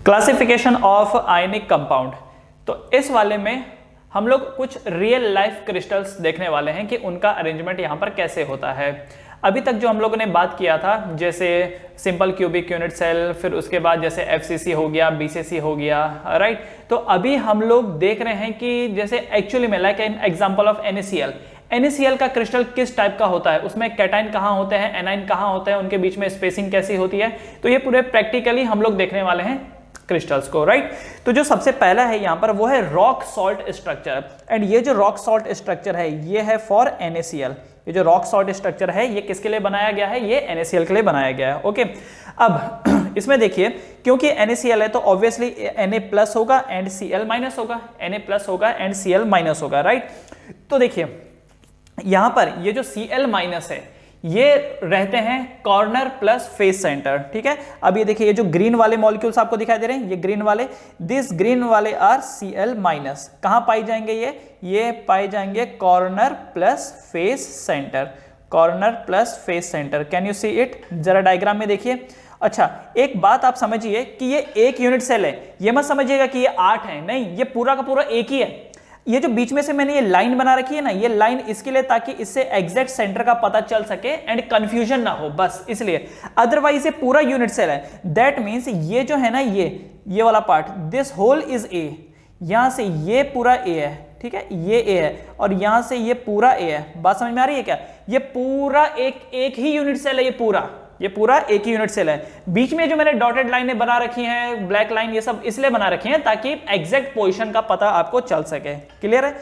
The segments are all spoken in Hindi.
Classification of ionic compound. तो इस वाले में हम लोग कुछ रियल लाइफ क्रिस्टल्स देखने वाले हैं कि उनका अरेंजमेंट यहाँ पर कैसे होता है। अभी तक जो हम लोगों ने बात किया था जैसे सिंपल क्यूबिक यूनिट सेल, फिर उसके बाद जैसे एफसीसी हो गया, बीसीसी हो गया, राइट। तो अभी हम लोग देख रहे हैं कि जैसे एक्चुअली में like an example of NaCl, NaCl का क्रिस्टल किस टाइप का होता है, उसमें कैटाइन कहाँ होते हैं, एनाइन कहाँ होते हैं, उनके बीच में स्पेसिंग कैसी होती है। तो ये पूरे प्रैक्टिकली हम लोग देखने वाले हैं क्रिस्टल्स को, राइट। तो जो सबसे पहला है यहाँ पर वो है रॉक सॉल्ट स्ट्रक्चर, एंड ये जो रॉक सॉल्ट स्ट्रक्चर है ये है फॉर NaCl। ये जो रॉक सॉल्ट स्ट्रक्चर है ये किसके लिए बनाया गया है, ये NaCl के लिए बनाया गया है, ओके। अब इसमें देखिए क्योंकि NaCl है तो ऑब्वियसली Na+ होगा एंड Cl- होगा, Na+ होगा एंड Cl- होगा, राइट। तो देखिए यहां पर ये जो Cl- है ये रहते हैं कॉर्नर प्लस फेस सेंटर, ठीक है। अब ये देखिए ये जो ग्रीन वाले मॉलिक्यूल्स आपको दिखाई दे रहे हैं, ये ग्रीन वाले, दिस ग्रीन वाले आर Cl-। कहां पाई जाएंगे ये पाए जाएंगे corner plus face centre, corner plus face centre. Can you see it, जरा डायग्राम में देखिए। अच्छा एक बात आप समझिए कि ये एक यूनिट सेल है, ये मत समझिएगा कि ये 8 है, नहीं, ये पूरा का पूरा एक ही है। ये जो बीच में से मैंने ये लाइन बना रखी है ना, ये लाइन इसके लिए ताकि इससे एग्जैक्ट सेंटर का पता चल सके एंड कंफ्यूजन ना हो, बस इसलिए। अदरवाइज ये पूरा यूनिट सेल है, दैट मींस ये जो है ना ये वाला part, this whole is a, यहां से ये पूरा ए है, ठीक है, ये ए है और यहां से ये पूरा ए है। बात समझ में आ रही है क्या? ये पूरा एक ही यूनिट सेल है, ये पूरा एक ही यूनिट सेल है। बीच में जो मैंने डॉटेड लाइनें बना रखी हैं, ब्लैक लाइन, ये सब इसलिए बना रखी हैं ताकि एग्जैक्ट पोजीशन का पता आपको चल सके। क्लियर है?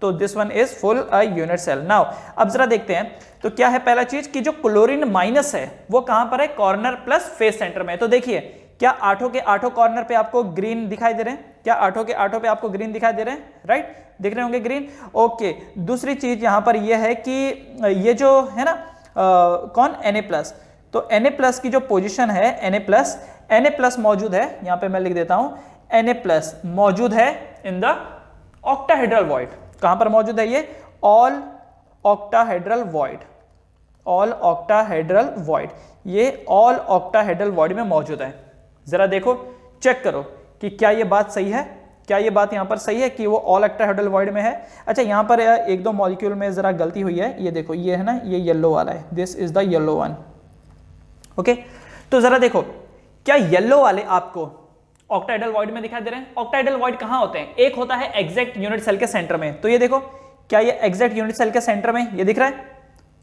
तो this one is full a unit cell. Now अब जरा देखते हैं तो क्या है पहला चीज कि जो क्लोरीन माइनस है वो कहां पर है, कॉर्नर प्लस फेस सेंटर में। तो देखिए क्या आठों के आठों कॉर्नर पे आपको ग्रीन दिखाई दे रहे हैं, क्या आठों के आठों पे आपको ग्रीन दिखाई दे रहे हैं, राइट, दिख रहे होंगे ग्रीन, ओके। दूसरी चीज यहां पर यह है कि ये जो है ना कौन, Na+, तो Na+ की जो पोजीशन है, Na+ मौजूद है, यहां पे मैं लिख देता हूं, Na+ मौजूद है इन द ऑक्टाहेड्रल वॉइड। कहां पर मौजूद है ये, all octahedral void, all octahedral void, ये ऑल ऑक्टाहेड्रल वॉइड में मौजूद है। जरा देखो, चेक करो कि क्या ये बात सही है, क्या ये बात यहां पर सही है कि वो ऑल ऑक्टाहेड्रल वॉइड में है। अच्छा यहां पर एक दो मॉलिक्यूल में जरा गलती हुई है, ये देखो ये है ना, ये येलो वाला है, this is the yellow one, okay. तो जरा देखो क्या येलो वाले आपको ऑक्टाहेड्रल वॉइड में दिखाई दे रहे हैं। ऑक्टाहेड्रल वॉइड कहां होते हैं, एक होता है एग्जैक्ट यूनिट सेल के सेंटर में, तो ये देखो क्या ये एग्जैक्ट यूनिट सेल के सेंटर में ये दिख रहा है,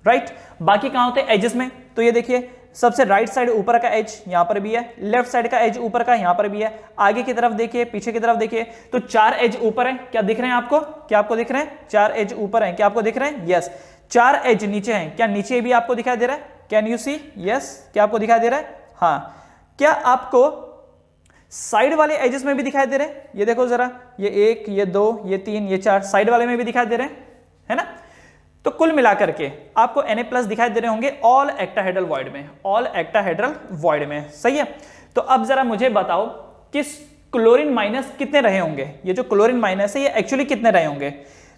राइट। बाकी कहां होते हैं, एजेस में, तो ये देखिए सबसे राइट साइड ऊपर का एज यहां पर भी है, लेफ्ट साइड का एज ऊपर का यहां पर भी है, आगे की तरफ देखिए, पीछे की तरफ देखिए, तो 4 एज ऊपर है, क्या दिख रहे हैं आपको, क्या आपको दिख रहे हैं, 4 एज ऊपर है, क्या आपको दिख रहे हैं, यस। 4 एज नीचे हैं, क्या नीचे भी आपको दिखाई दे रहा है, कैन यू सी, यस, क्या आपको दिखाई दे रहा है, हाँ। क्या आपको साइड वाले एजेस में भी दिखाई दे रहे हैं, ये देखो जरा, ये 1, ये 2, ये 3, ये 4 साइड वाले में भी दिखाई दे रहे हैं, है ना। तो कुल मिलाकर के आपको Na+ दिखाई दे रहे होंगे ऑल ऑक्टाहेड्रल वॉइड में, ऑल ऑक्टाहेड्रल वॉइड में, सही है। तो अब जरा मुझे बताओ कि क्लोरीन माइनस कितने रहे होंगे, ये जो क्लोरीन माइनस है ये एक्चुअली कितने रहे होंगे।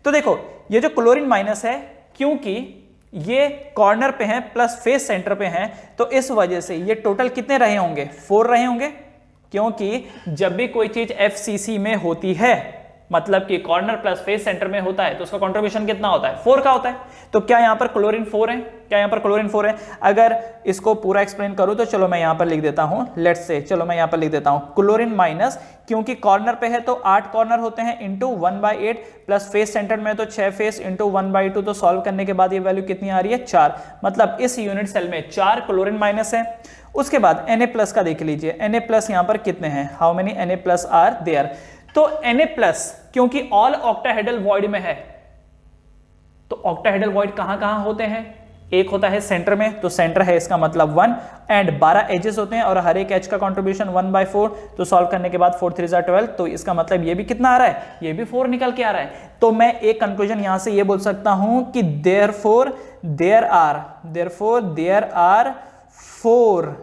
तो देखो ये जो क्लोरीन माइनस है, क्योंकि ये कॉर्नर पे हैं प्लस फेस सेंटर पे हैं, तो इस वजह से ये टोटल कितने रहे होंगे, 4 रहे होंगे, क्योंकि जब भी कोई चीज FCC में होती है, मतलब कि कॉर्नर प्लस फेस सेंटर में होता है, तो उसका कंट्रीब्यूशन कितना होता है, 4 का होता है। तो क्या यहां पर क्लोरीन 4 है, क्या यहां पर क्लोरीन 4 है। अगर इसको पूरा एक्सप्लेन करूं तो चलो मैं यहां पर लिख देता हूं, लेट्स से, चलो मैं यहां पर लिख देता हूं क्लोरीन माइनस, क्योंकि कॉर्नर पे है तो 8 कॉर्नर होते हैं इंटू 1/8 प्लस फेस सेंटर में तो 6 फेस इंटू 1/2, तो सॉल्व करने के बाद ये वैल्यू कितनी आ रही है, 4। मतलब इस यूनिट सेल में 4 क्लोरीन माइनस है। उसके बाद Na+ का देख लीजिए, Na+ यहां पर कितने हैं, how many Na+ are there. तो Na+ क्योंकि ऑल ऑक्टाहेड्रल वॉइड में है, तो ऑक्टाहेड्रल वॉइड कहां कहां होते हैं, एक होता है सेंटर में, तो सेंटर है इसका मतलब 1, एंड 12 एजेस होते हैं और हर एक एज का कंट्रीब्यूशन 1/4, तो सॉल्व करने के बाद 4 3 12, तो इसका मतलब ये भी कितना आ रहा है, ये भी 4 निकल के आ रहा है। तो मैं एक कंक्लूजन यहां से ये बोल सकता हूं कि therefore there are 4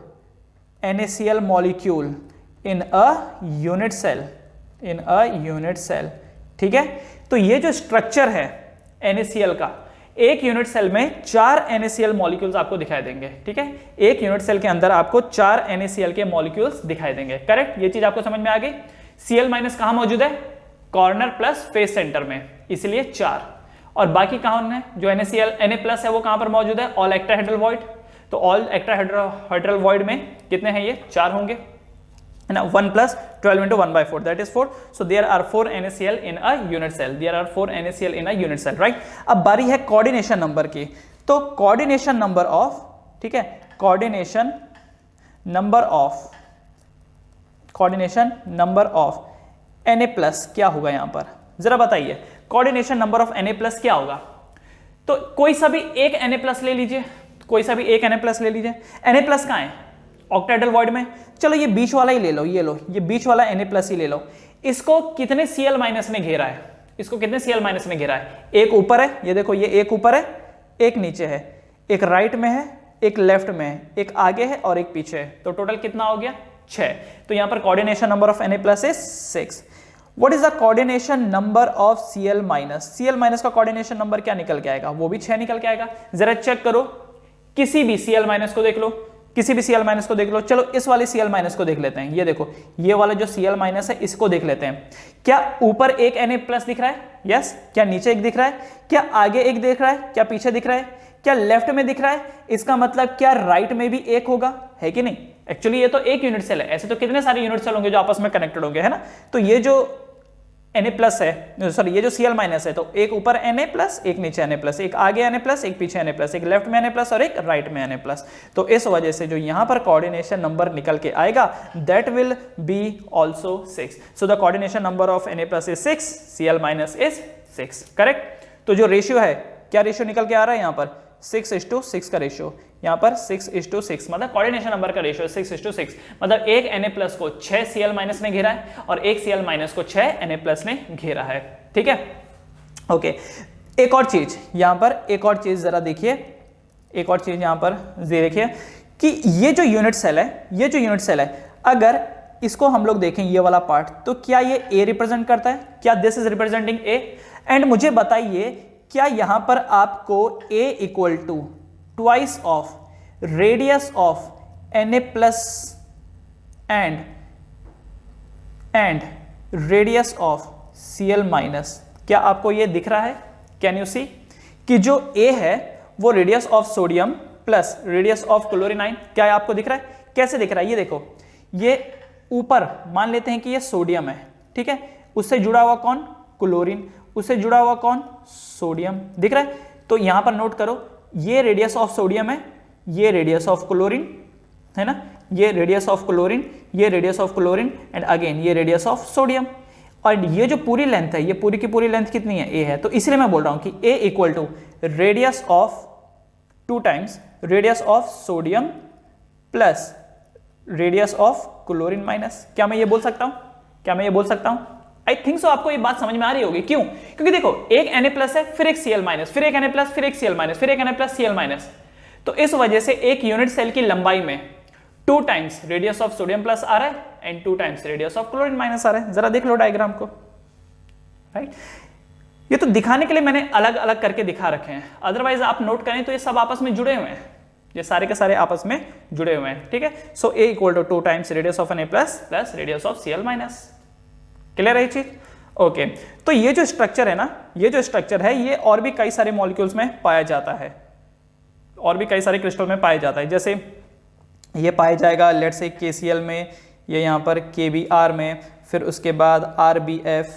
NaCl molecule in a unit cell, ठीक है। तो ये जो स्ट्रक्चर है NaCl का, एक यूनिट सेल में 4 NaCl मॉलिक्यूल्स आपको दिखाई देंगे। ठीक है, एक यूनिट सेल के अंदर आपको 4 NaCl के मॉलिक्यूल्स दिखाई देंगे। करेक्ट, ये चीज आपको समझ में आ गई। Cl- कहां मौजूद है? कॉर्नर प्लस फेस सेंटर में, इसलिए 4। और बाकी कहां है? जो NaCl Na+ है वो कहां पर मौजूद है? Octahedral void. तो ऑल एक्ट्राहेड्रल वॉइड में कितने हैं? ये 4 होंगे, है ना। 1 + 12 × 1/4 that is 4. So there are 4 NaCl in a unit cell. There are 4 NaCl in a unit cell, right? अब बारी है कोऑर्डिनेशन नंबर की। तो कोऑर्डिनेशन नंबर ऑफ, ठीक है, कोऑर्डिनेशन नंबर ऑफ Na+ क्या होगा यहां पर? जरा बताइए, कोऑर्डिनेशन नंबर ऑफ Na+ क्या होगा? तो कोई सा भी एक Na+ ले लीजिए, कोई सा भी एक Na+ ले लीजिए। Na+ कहां है? ऑक्टाहेड्रल वॉइड में। चलो ये बीच वाला ही ले लो, ये लो, ये बीच वाला Na+ ही ले लो। इसको कितने Cl- ने घेरा है? इसको कितने Cl- ने घेरा है? एक ऊपर है, ये देखो, ये एक ऊपर है, एक नीचे है, एक राइट में है, एक लेफ्ट में है, एक आगे है और एक पीछे है। तो टोटल कितना हो गया? 6। तो यहां पर coordination number of Na+ is 6। What is the coordination number of Cl-? Cl- का कोऑर्डिनेशन नंबर क्या निकल के आएगा? वो भी 6 निकल के आएगा। जरा चेक करो, किसी भी Cl- को देख लो, किसी भी Cl- को देख लो। चलो इस वाले Cl- को देख लेते हैं। ये देखो, ये वाला जो Cl- है इसको देख लेते हैं। क्या ऊपर एक Na+ दिख रहा है? यस। क्या नीचे एक दिख रहा है? क्या आगे एक दिख रहा है? क्या पीछे दिख रहा है? क्या लेफ्ट में दिख रहा है? इसका मतलब क्या राइट में भी एक होगा, है कि नहीं? एक्चुअली ये तो एक यूनिट सेल है, ऐसे तो कितने सारे यूनिट सेल होंगे जो आपस में कनेक्टेड होंगे, है ना। तो ये जो Na+ है, सॉरी, ये जो Cl- है, तो एक ऊपर Na+, एक नीचे Na+, एक आगे Na+, एक पीछे Na+, एक लेफ्ट में Na+ और एक राइट में Na+। तो इस वजह से जो यहां पर कोऑर्डिनेशन नंबर निकल के आएगा, that will be also 6। So the coordination number of Na+ is 6, Cl- is 6। Correct. तो जो रेशियो है, क्या रेशियो निकल के आ रहा है यहां पर? 6:6 का रेशियो, यहां पर 6:6, मतलब कोऑर्डिनेशन नंबर का रेशियो 6:6। मतलब एक Na+ को 6 Cl- ने घेरा है और एक Cl- को 6 Na+ ने घेरा है। ठीक है, ओके। एक और चीज यहां पर, एक और चीज जरा देखिए, एक और चीज यहां पर देखिए कि ये जो यूनिट सेल है, ये जो यूनिट सेल है, अगर इसको हम लोग देखें ये वाला पार्ट, तो क्या ये A रिप्रेजेंट करता है? क्या this is representing A? And मुझे बताइए, क्या यहां पर आपको A = twice of radius of Na+ and radius of Cl-? क्या आपको ये दिख रहा है? कैन यू सी कि जो A है वो radius of sodium plus radius of chlorine, क्या आपको दिख रहा है? कैसे दिख रहा है? ये देखो, ये ऊपर मान लेते हैं कि ये सोडियम है, ठीक है, उससे जुड़ा हुआ कौन? क्लोरीन, उससे जुड़ा हुआ कौन? सोडियम। दिख रहा है? तो यहां पर नोट करो, ये रेडियस ऑफ सोडियम है, ये रेडियस ऑफ क्लोरीन है ना, ये रेडियस ऑफ क्लोरीन, ये radius of chlorine and again ये रेडियस ऑफ सोडियम। और ये जो पूरी लेंथ है, ये पूरी की पूरी लेंथ कितनी है? A है। तो इसलिए मैं बोल रहा हूं कि A = radius of 2 times radius of sodium plus radius of chlorine minus. क्या मैं ये बोल सकता हूं? क्या मैं ये बोल सकता हूं? आई थिंक सो आपको ये बात समझ में आ रही होगी। क्यों? क्योंकि देखो, एक Na+ है, फिर एक Cl-, फिर एक Na+, फिर एक Cl-, फिर एक Na+, Cl-। तो इस वजह से एक यूनिट सेल की लंबाई में 2 times radius of sodium plus आ रहा है and 2 times radius of chlorine minus आ रहा है। जरा देख लो डायग्राम को, राइट। ये तो दिखाने के लिए मैंने अलग अलग करके दिखा रखे हैं, अदरवाइज आप नोट करें तो ये सब आपस में जुड़े हुए हैं, ये सारे के सारे आपस में जुड़े हुए हैं। ठीक है, सो A = 2 times radius of Na+ plus radius of Cl-। Clear है ये चीज? ओके। तो ये जो स्ट्रक्चर है ना, ये जो स्ट्रक्चर है, ये और भी कई सारे मॉलिक्यूल्स में पाया जाता है, और भी कई सारे क्रिस्टल में पाया जाता है। जैसे ये पाया जाएगा लेट्स से KCl में, ये यहाँ पर KBr में, फिर उसके बाद RBF,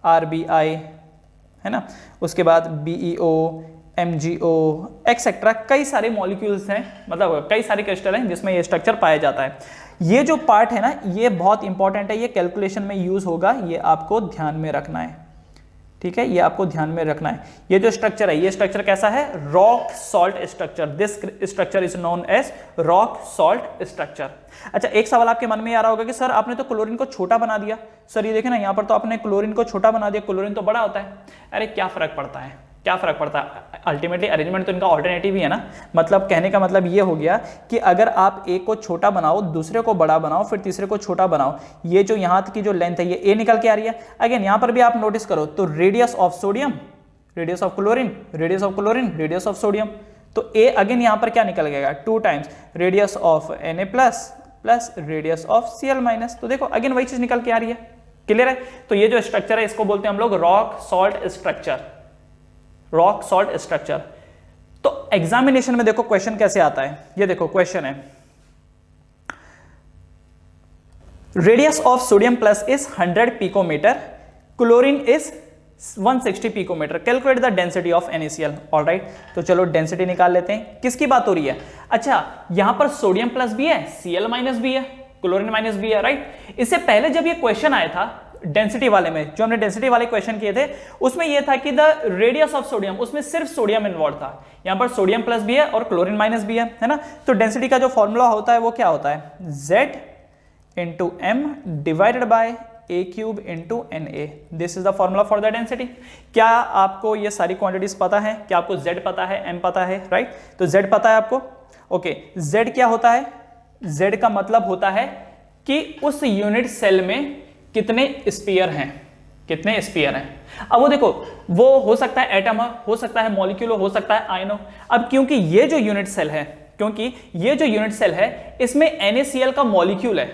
RBI है ना, उसके बाद BeO, MgO एक्सेट्रा, कई सारे मॉलिक्यूल्स हैं, मतलब कई सारे क्रिस्टल हैं जिसमें ये स्ट्रक्चर पाया जाता है। ये जो पार्ट है ना, ये बहुत इंपॉर्टेंट है, ये कैलकुलेशन में यूज होगा, ये आपको ध्यान में रखना है। ठीक है, ये आपको ध्यान में रखना है। ये जो स्ट्रक्चर है, ये स्ट्रक्चर कैसा है? Rock salt structure. This structure is known as rock salt structure. अच्छा, एक सवाल आपके मन में आ रहा होगा कि सर आपने तो क्लोरीन को छोटा बना दिया। सर ये देखें ना, यहाँ पर तो आपने क्लोरीन को छोटा बना दिया, क्लोरीन तो बड़ा होता है। अरे क्या फर्क पड़ता है, क्या फर्क पड़ता है? अल्टीमेटली अरेंजमेंट तो इनका ऑल्टरनेटिव ही है ना। मतलब कहने का मतलब ये हो गया कि अगर आप एक को छोटा बनाओ, दूसरे को बड़ा बनाओ, फिर तीसरे को छोटा बनाओ, ये जो यहाँ की जो लेंथ है ये A निकल के आ रही है। अगेन यहाँ पर भी आप नोटिस करो तो radius of sodium radius of chlorine, radius of chlorine, radius of sodium. तो ए अगेन यहां पर क्या निकल गएगा, 2 times radius of Na plus radius of Cl-। तो देखो अगेन वही चीज निकल के आ रही है। क्लियर है? तो ये जो स्ट्रक्चर है इसको बोलते हैं हम लोग rock salt structure, rock salt structure. तो एग्जामिनेशन में देखो क्वेश्चन कैसे आता है, ये देखो क्वेश्चन है, radius of sodium plus is 100 picometre, chlorine is 160 picometre, calculate the density of NaCl। Alright, तो चलो डेंसिटी निकाल लेते हैं। किसकी बात हो रही है? अच्छा, यहां पर सोडियम प्लस भी है, Cl माइनस भी है, क्लोरीन माइनस भी है, राइट। इससे पहले जब ये क्वेश्चन आया था डेंसिटी वाले में, जो हमने डेंसिटी वाले क्वेश्चन किए थे, उसमें यह था कि द रेडियस ऑफ सोडियम, उसमें सिर्फ सोडियम इन्वॉल्व था। यहां पर सोडियम प्लस भी है और क्लोरीन माइनस भी है ना। तो डेंसिटी का जो फॉर्मूला होता है वो क्या होता है, Z into m divided by a cube into Na। This is the formula for the density. क्या आपको ये सारी क्वांटिटीज पता है? क्या आपको Z पता है, m पता है, राइट? तो Z पता है आपको। ओके, Z क्या होता है? Z का मतलब होता है कि उस यूनिट सेल में कितने स्पीयर हैं, कितने स्पीयर हैं। अब वो देखो, वो हो सकता है एटम हो सकता है मॉलिक्यूल हो सकता है आयन हो। अब क्योंकि ये जो यूनिट सेल है, क्योंकि ये जो यूनिट सेल है इसमें NaCl का मॉलिक्यूल है,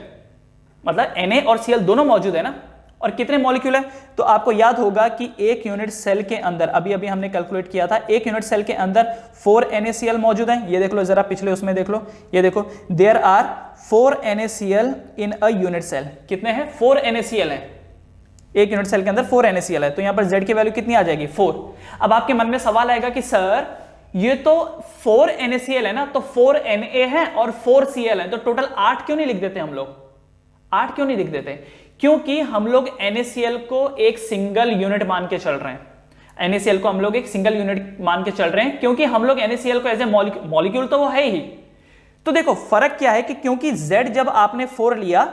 मतलब Na और Cl दोनों मौजूद है ना। और कितने मॉलिक्यूल है? तो आपको याद होगा कि एक यूनिट सेल के अंदर, अभी अभी हमने कैलकुलेट किया था, एक यूनिट सेल के अंदर 4 NaCl मौजूद है। ये देख लो जरा, पिछले उसमें देख लो, ये देखो, there are 4 NaCl in a unit cell. कितने हैं? 4 NaCl है एक यूनिट सेल के अंदर, 4 NaCl है। तो यहां पर Z की वैल्यू कितनी आ जाएगी? 4। अब आपके मन में सवाल आएगा कि सर ये तो 4 NaCl है ना, तो 4 Na है और 4 Cl है, तो टोटल 8 क्यों नहीं लिख देते हम लोग? 8 क्यों नहीं लिख देते? क्योंकि हम लोग NaCl को एक सिंगल यूनिट मान के चल रहे हैं। NaCl को हम लोग एक सिंगल यूनिट मान के चल रहे हैं, क्योंकि हम लोग NaCl को एज ए मॉलिक्यूल तो वो है ही। तो देखो फर्क क्या है कि क्योंकि Z जब आपने 4 लिया,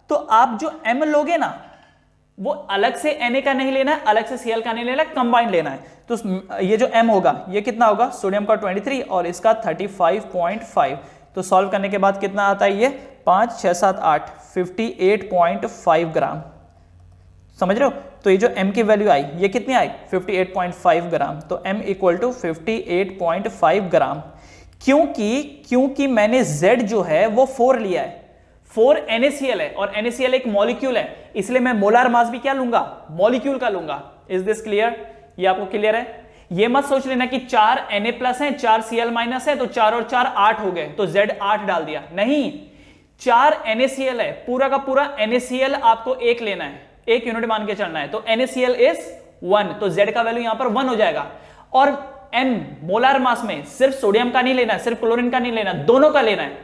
तो आप जो M लोगे ना, वो अलग से Na का नहीं लेना है, अलग से Cl का नहीं लेना है, कंबाइन लेना है। तो ये जो M होगा, ये कितना होगा? सोडियम का 23 और इसका 35.5। तो सॉल्व करने के बाद कितना आता है? ये 5, 6, 7, 8, 58.5 ग्राम। समझ रहे हो? तो ये जो M की वैल्यू आई, ये कितनी आई? 58.5 ग्राम। तो M इक्वल टू 58.5 ग्राम। क्योंकि मैंने Z जो है वो 4 लिया है, 4 NaCl है और NaCl एक मॉलिक्यूल है, इसलिए मैं मोलार मास भी क्या लूंगा? मॉलिक्यूल का लूंगा। Is this clear? ये आपको क्लियर है? ये मत सोच लेना कि 4 Na प्लस है, 4 Cl माइनस है, तो 4 और 4 8 हो गए, तो Z 8 डाल दिया। नहीं, 4 NaCl है, पूरा का पूरा NaCl आपको एक लेना है, एक यूनिट मान के चलना है। तो NaCl इज 1, तो Z का वैल्यू यहां पर 1 हो जाएगा। और N मोलार मास में सिर्फ सोडियम का नहीं लेना है, सिर्फ क्लोरीन का नहीं लेना, दोनों का लेना है,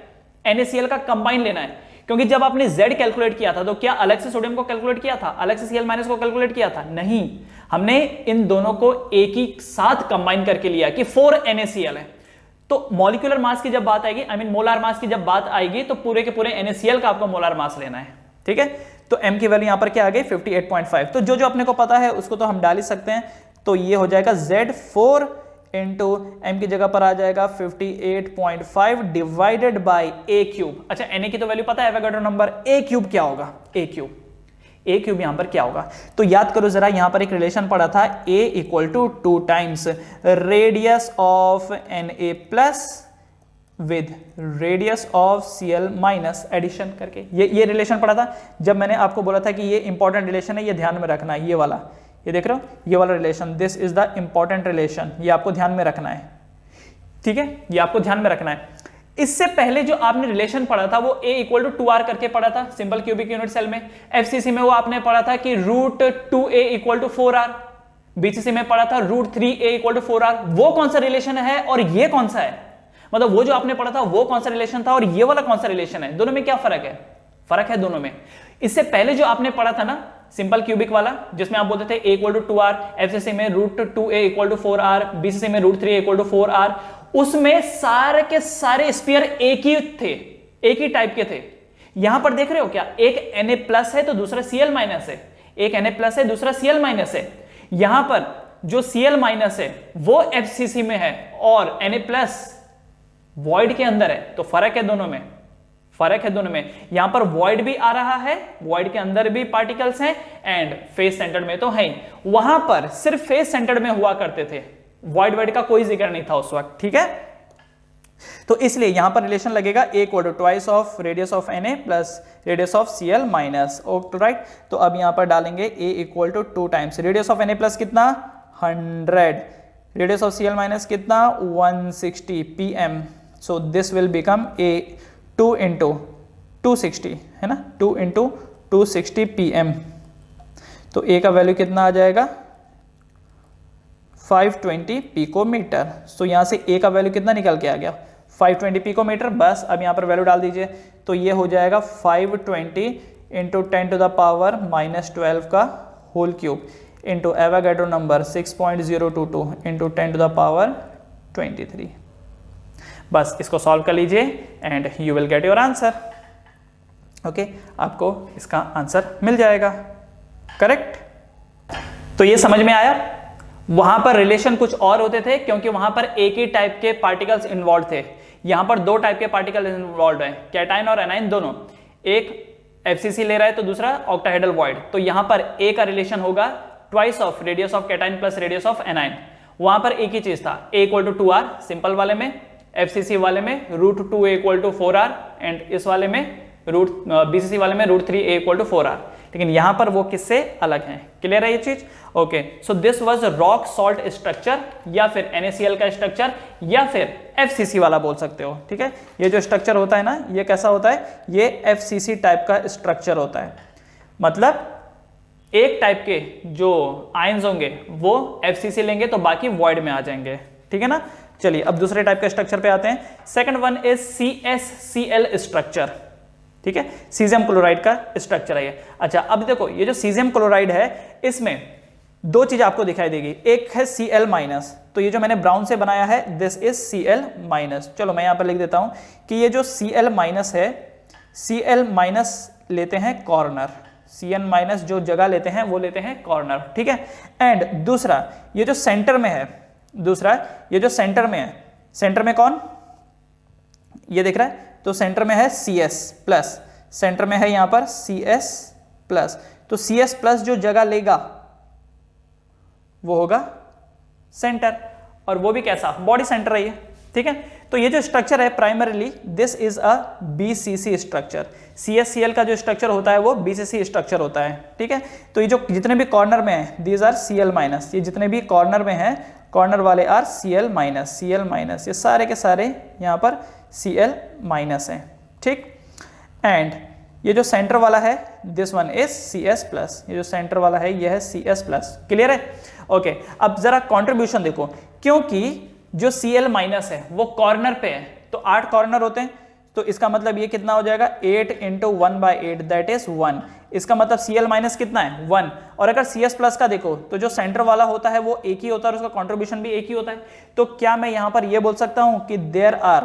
NaCl का कंबाइन लेना है। क्योंकि जब आपने Z कैलकुलेट किया था, तो क्या अलग से सोडियम को कैलकुलेट किया था, अलग से Cl माइनस को कैलकुलेट किया था? नहीं, हमने इन दोनों को एक ही साथ कंबाइन करके लिया कि 4 NaCl है। तो मॉलिक्यूलर मास की जब बात आएगी, आई मीन मोलार मास की जब बात आएगी, तो पूरे के पूरे NaCl का आपको मोलार मास लेना है। ठीक है? तो M की वैल्यू यहां पर क्या आ गई? 58.5। तो जो अपने को पता है उसको तो हम डाल ही सकते हैं। तो ये हो जाएगा Z4 इंटू M की जगह पर आ जाएगा 58.5 डिवाइडेड बाई A क्यूब। अच्छा, Na की तो वैल्यू पता है, एवोगाड्रो नंबर। A क्यूब क्या होगा? A क्यूब यहां पर क्या होगा? तो याद करो जरा, यहां पर एक रिलेशन पड़ा था, A equal to 2 times radius of Na plus with radius of Cl minus, addition करके। ये रिलेशन पड़ा था। जब मैंने आपको बोला था कि ये इंपॉर्टेंट रिलेशन है, ये ध्यान में रखना है, ये वाला, ये देख रहे हो, ये वाला relation, this is the important relation, ये आपको ध्यान में रखना है। ठीक है? ये आपको ध्यान में रखना है। इससे पहले जो आपने रिलेशन पढ़ा था वो A इक्वल टू 2R करके पढ़ा था, सिंपल क्यूबिक यूनिट सेल में। FCC में वो आपने पढ़ा था कि root 2A equal to 4R। BCC में पढ़ा था root 3A equal to 4R। वो कौन सा रिलेशन है और ये कौन सा है? मतलब वो जो आपने पढ़ा था वो कौन सा रिलेशन था और ये वाला कौन सा रिलेशन है? दोनों में क्या फर्क है? फर्क है दोनों में। इससे पहले जो आपने पढ़ा था ना सिंपल क्यूबिक वाला, जिसमें आप बोलते थे A equal to 2R, FCC में root 2A equal to 4R, BCC में root 3A equal to 4R, उसमें सारे के सारे स्पीयर एक ही थे, एक ही टाइप के थे। यहां पर देख रहे हो क्या? एक Na प्लस है तो दूसरा Cl माइनस है, एक Na प्लस है दूसरा Cl माइनस है। यहां पर जो Cl माइनस है वो FCC में है और Na प्लस वॉइड के अंदर है, तो फर्क है दोनों में, फर्क है दोनों में, यहां पर वॉइड भी आ रहा है, वॉइड के अंदर भी पार्टिकल्स हैं, एंड फेस सेंटर्ड में तो है ही। वहां पर सिर्फ फेस सेंटर्ड में हुआ करते थे, वॉइड का कोई जिक्र नहीं था उस वक्त, ठीक है। तो इसलिए यहां पर रिलेशन लगेगा a equal to twice of radius of Na plus radius of Cl minus, right. तो अब यहां पर डालेंगे a equal to 2 times radius of Na plus कितना 100, रेडियस ऑफ Cl माइनस कितना 160 pm। So this will become a 2 into 260 है ना, 2 इंटू 260 pm। तो a का वैल्यू कितना आ जाएगा 520 पिकोमीटर। सो यहां से a का वैल्यू कितना निकल के आ गया 520 पिकोमीटर। बस अब यहां पर वैल्यू डाल दीजिए, तो ये हो जाएगा 520 इंटू 10 टू द पावर -12 का whole cube into Avogadro number 6.022 into 10 to the power 23। बस इसको सॉल्व कर लीजिए and you will get your answer. Okay, आपको इसका आंसर मिल जाएगा, करेक्ट। तो ये समझ में आया, वहां पर रिलेशन कुछ और होते थे क्योंकि वहां पर एक ही टाइप के पार्टिकल्स इन्वॉल्व थे। यहां पर 2 टाइप के पार्टिकल इन्वॉल्व हैं, कैटाइन और एनाइन दोनों। एक FCC ले रहा है तो दूसरा ऑक्टाहेड्रल वॉइड। तो यहां पर A का रिलेशन होगा twice of radius of cation plus radius of A9. वहां पर एक ही चीज था, A equal to 2R simple वाले में, FCC वाले में √2A equal to 4R and इस वाले में BCC वाले में √3A इक्वल टू 4R। लेकिन यहां पर वो किससे अलग हैं, क्लियर है ये चीज। Okay, so this was rock salt structure या फिर NaCl का स्ट्रक्चर या फिर FCC वाला बोल सकते हो, ठीक है। ये जो स्ट्रक्चर होता है ना, ये कैसा होता है, ये FCC टाइप का स्ट्रक्चर होता है। मतलब एक टाइप के जो आयंस होंगे वो FCC लेंगे तो बाकी वॉइड में आ जाएंगे, ठीक है ना। चलिए अब दूसरे टाइप के स्ट्रक्चर पे आते हैं। Second one is CsCl structure, ठीक है, सीजियम क्लोराइड का स्ट्रक्चर है ये। अच्छा, अब देखो ये जो सीजियम क्लोराइड है इसमें 2 चीज आपको दिखाई देगी, एक है Cl माइनस, तो ये जो मैंने ब्राउन से बनाया है दिस इज Cl माइनस। चलो मैं यहां पर लिख देता हूं कि ये जो Cl माइनस है, Cl माइनस लेते हैं कॉर्नर, Cn माइनस जो जगह लेते हैं वो लेते हैं कॉर्नर, ठीक है। एंड दूसरा ये जो सेंटर में है, दूसरा ये जो सेंटर में है, सेंटर में कौन, ये दिख रहा है, तो सेंटर में है Cs प्लस, सेंटर में है यहां पर Cs प्लस। तो Cs प्लस जो जगह लेगा वो होगा सेंटर, और वो भी कैसा, बॉडी सेंटर है ये, ठीक है। तो ये जो स्ट्रक्चर है primarily this is a BCC structure. CsCl का जो स्ट्रक्चर होता है वो BCC स्ट्रक्चर होता है, ठीक है। तो ये जो जितने भी कॉर्नर में है दीज आर Cl माइनस, ये जितने भी कॉर्नर में है कॉर्नर वाले are Cl minus, Cl minus, ये सारे के सारे यहाँ पर Cl माइनस है, ठीक। एंड ये जो सेंटर वाला है this one is Cs plus, ये जो सेंटर वाला है ये है Cs प्लस, क्लियर है। ओके, अब जरा कंट्रीब्यूशन देखो, क्योंकि जो Cl माइनस है वो कॉर्नर पे है, तो 8 कॉर्नर होते हैं, तो इसका मतलब ये कितना हो जाएगा 8 इंटू 1/8 दैट इज 1। इसका मतलब Cl माइनस कितना है 1। और अगर Cs प्लस का देखो तो जो सेंटर वाला होता है वो एक ही होता है और उसका कंट्रीब्यूशन भी एक ही होता है। तो क्या मैं यहां पर ये बोल सकता हूं कि there are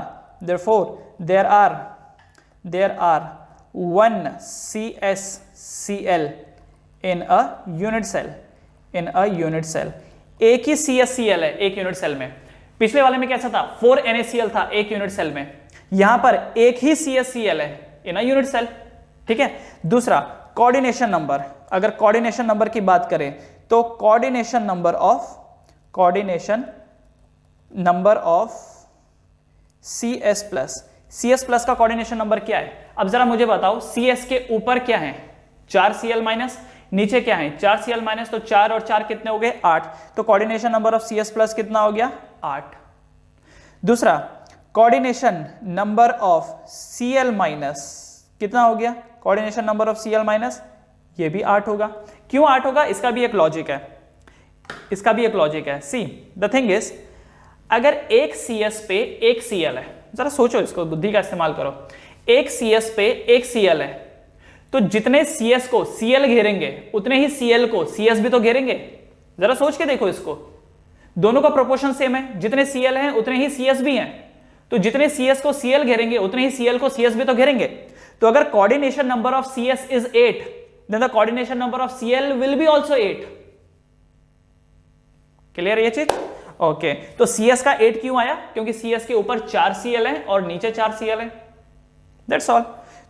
1 CsCl in a unit cell, एक ही CsCl है एक यूनिट सेल में। पिछले वाले में कैसा था 4 NaCl था एक यूनिट सेल में, यहां पर एक ही CsCl है इन अ यूनिट सेल, ठीक है। दूसरा कोऑर्डिनेशन नंबर, अगर कोऑर्डिनेशन नंबर की बात करें तो coordination number of Cs plus का कोऑर्डिनेशन नंबर क्या है। अब जरा मुझे बताओ Cs के ऊपर क्या है 4 Cl माइनस, नीचे क्या है 4 Cl माइनस, तो 4 और 4 कितने हो गए 8, तो coordination number of Cs plus कितना हो गया 8। दूसरा coordination number of Cl minus कितना हो गया, coordination number of Cl minus ये भी 8 होगा। क्यों 8 होगा, इसका भी एक लॉजिक है, सी द थिंग इज अगर एक Cs पे एक Cl है, जरा सोचो इसको, बुद्धि का इस्तेमाल करो, एक Cs पे एक Cl है, तो जितने Cs को Cl घेरेंगे उतने ही Cl को Cs भी तो घेरेंगे। जरा सोच के देखो इसको, दोनों का प्रोपोर्शन सेम है, जितने Cl हैं उतने ही Cs भी हैं, तो जितने Cs को Cl घेरेंगे उतने ही Cl को Cs भी तो घेरेंगे। तो अगर coordination number of Cs is 8 then the coordination number of Cl will be also 8। Clear ये चीज, ओके। तो Cs का 8 क्यों आया, क्योंकि Cs के ऊपर 4 Cl है और नीचे 4 Cl है, दैट्स ऑल।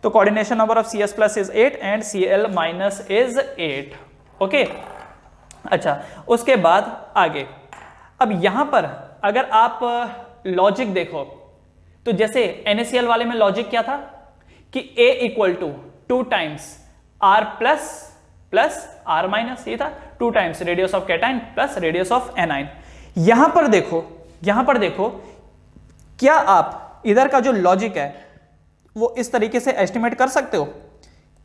तो coordination number of CS plus is 8 and Cl minus is 8। Okay, अच्छा उसके बाद आगे, अब यहां पर अगर आप लॉजिक देखो तो जैसे NaCl वाले में लॉजिक क्या था कि A equal to 2 times R plus plus R minus, ये था 2 times radius of cation plus radius of anion. यहां पर देखो, यहां पर देखो, क्या आप इधर का जो लॉजिक है वो इस तरीके से एस्टिमेट कर सकते हो?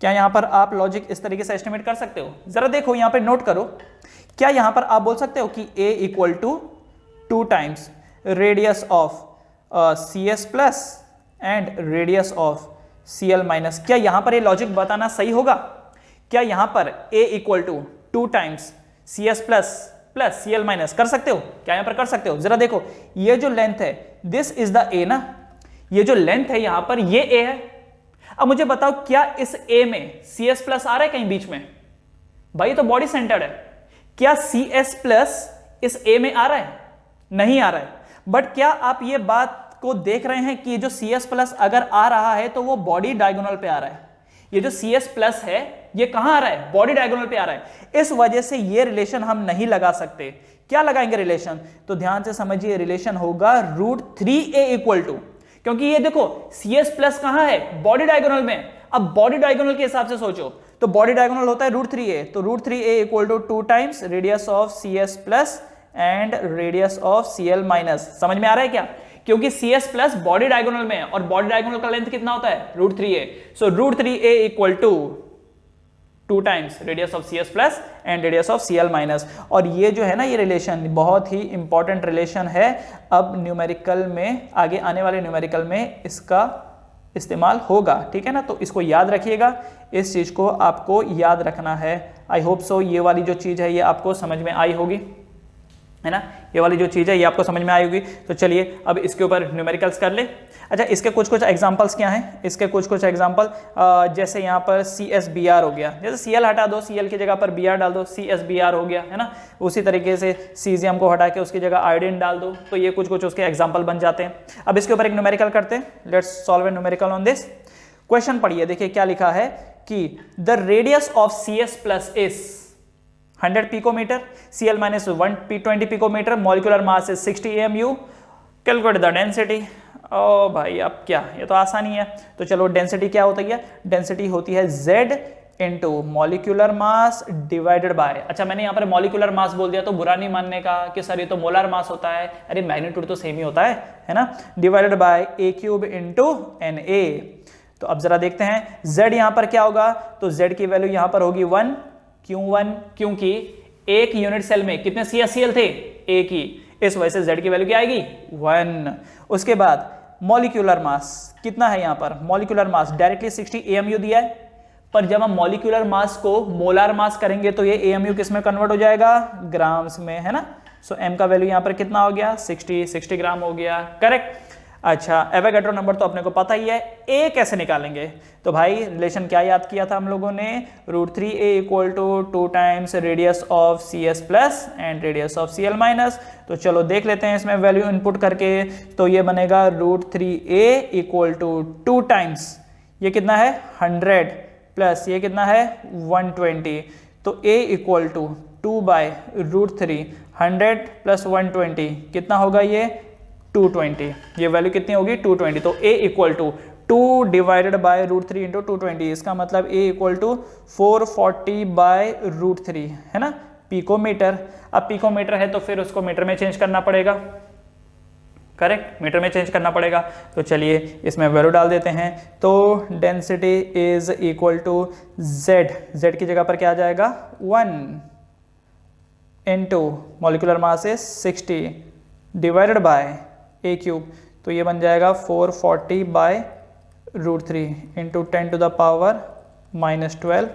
क्या यहां पर आप लॉजिक इस तरीके से एस्टिमेट कर सकते हो? जरा देखो यहां पे नोट करो, क्या यहां पर आप बोल सकते हो कि A equal to 2 times radius of CS plus and radius of Cl minus? क्या यहां पर ये लॉजिक बताना सही होगा? क्या यहां पर A equal to 2 times CS plus plus Cl minus कर सकते हो? क्या यहां पर कर सकते हो? जरा देखो, ये जो लेंथ है दिस इज द A ना, ये जो लेंथ है यहां पर ये A है। अब मुझे बताओ क्या इस A में CS प्लस आ रहा है कहीं बीच में? भाई तो बॉडी सेंटर्ड है, क्या CS प्लस इस A में आ रहा है? नहीं आ रहा है। बट क्या आप ये बात को देख रहे हैं कि जो CS प्लस अगर आ रहा है तो वो बॉडी डायगोनल पे आ रहा है। ये जो CS प्लस है ये कहां आ रहा है? बॉडी डायगोनल पे आ रहा है। इस वजह से ये रिलेशन हम नहीं लगा सकते। क्या लगाएंगे रिलेशन? तो ध्यान से समझिए, रिलेशन होगा √3a इक्वल टू, क्योंकि ये देखो CS प्लस कहां है? बॉडी डायगोनल में। अब बॉडी डायगोनल के हिसाब से सोचो तो बॉडी डायगोनल होता है √3a, तो √3a equal to 2 times radius of CS plus and radius of Cl minus. समझ में आ रहा है क्या? क्योंकि CS प्लस बॉडी डायगोनल में है और बॉडी डायगोनल का लेंथ कितना होता है? √3a। So √3a equal to 2 times radius of CS plus and radius of Cl minus. और ये जो है ना, ये रिलेशन बहुत ही इंपॉर्टेंट रिलेशन है। अब न्यूमेरिकल में, आगे आने वाले न्यूमेरिकल में इसका इस्तेमाल होगा, ठीक है ना? तो इसको याद रखिएगा, इस चीज को आपको याद रखना है। आई होप सो ये वाली जो चीज है ये आपको समझ में आई होगी, है ना? ये वाली जो चीज़ है ये आपको समझ में आई होगी। तो चलिए अब इसके ऊपर न्यूमेरिकल्स कर ले। अच्छा, इसके कुछ कुछ एग्जांपल्स क्या हैं? इसके कुछ कुछ एग्जांपल जैसे यहाँ पर CSBr हो गया, जैसे Cl हटा दो, Cl की जगह पर Br डाल दो, CSBr हो गया, है ना? उसी तरीके से सीजियम को हटा के उसकी जगह आयोडीन डाल दो, तो ये कुछ कुछ उसके एग्जाम्पल बन जाते हैं। अब इसके ऊपर एक न्यूमेरिकल करते हैं। Let's solve a numerical on this. Question पढ़िए, देखिए क्या लिखा है कि the radius of CS plus is 100 picometer, Cl minus 120 picometer, molecular mass is 60 AMU, calculate the density. ओ भाई अब क्या, ये तो आसानी है। तो चलो डेंसिटी क्या होती है? डेंसिटी होती है Z into molecular mass divided by, अच्छा मैंने यहाँ पर मॉलिक्यूलर मास बोल दिया तो बुरा नहीं मानने का कि सर ये तो मोलर मास होता है, अरे मैग्नीट्यूड तो सेम ही होता है ना? Divided by A³ into Na। तो अब जरा देखते हैं Z यहाँ पर क्या होगा, तो Z की वैल्यू यहाँ पर होगी 1। क्यों 1? क्योंकि एक यूनिट सेल में कितने CSCl थे? एक ही, इस वजह से Z की वैल्यू क्या आएगी? 1। उसके बाद मॉलिक्यूलर मास कितना है यहाँ पर? मॉलिक्यूलर मास डायरेक्टली 60 AMU दिया है, पर जब हम मॉलिक्यूलर मास को मोलार मास करेंगे तो ये AMU किस में कन्वर्ट हो जाएगा? ग्राम्स में, है ना? सो M का वैल्यू यहाँ पर कितना हो गया? 60 ग्राम हो गया, करेक्ट। अच्छा, एवोगैड्रो नंबर तो अपने को पता ही है, A कैसे निकालेंगे? तो भाई रिलेशन क्या याद किया था हम लोगों ने? √3a equal to 2 times radius of CS plus and radius of Cl minus. तो चलो देख लेते हैं इसमें वैल्यू इनपुट करके, तो ये बनेगा √3a इक्वल टू 2 टाइम्स, ये कितना है? 100 प्लस ये कितना है? 120। तो A equal to 2 by √3, 100 plus 120 कितना होगा? ये 220। ये वैल्यू कितनी होगी? 220। तो A equal to 2 divided by √3 into 220, इसका मतलब A इक्वल टू 440 बाय √3, है ना? पिकोमीटर। अब पिकोमीटर है तो फिर उसको मीटर में चेंज करना पड़ेगा, करेक्ट? मीटर में चेंज करना पड़ेगा। तो चलिए इसमें वैल्यू डाल देते हैं। तो density is equal to Z की जगह पर क्या आ जाएगा? 1 into molecular mass is 60 divided by A³, तो ये बन जाएगा 440 by √3 into 10 to the power -12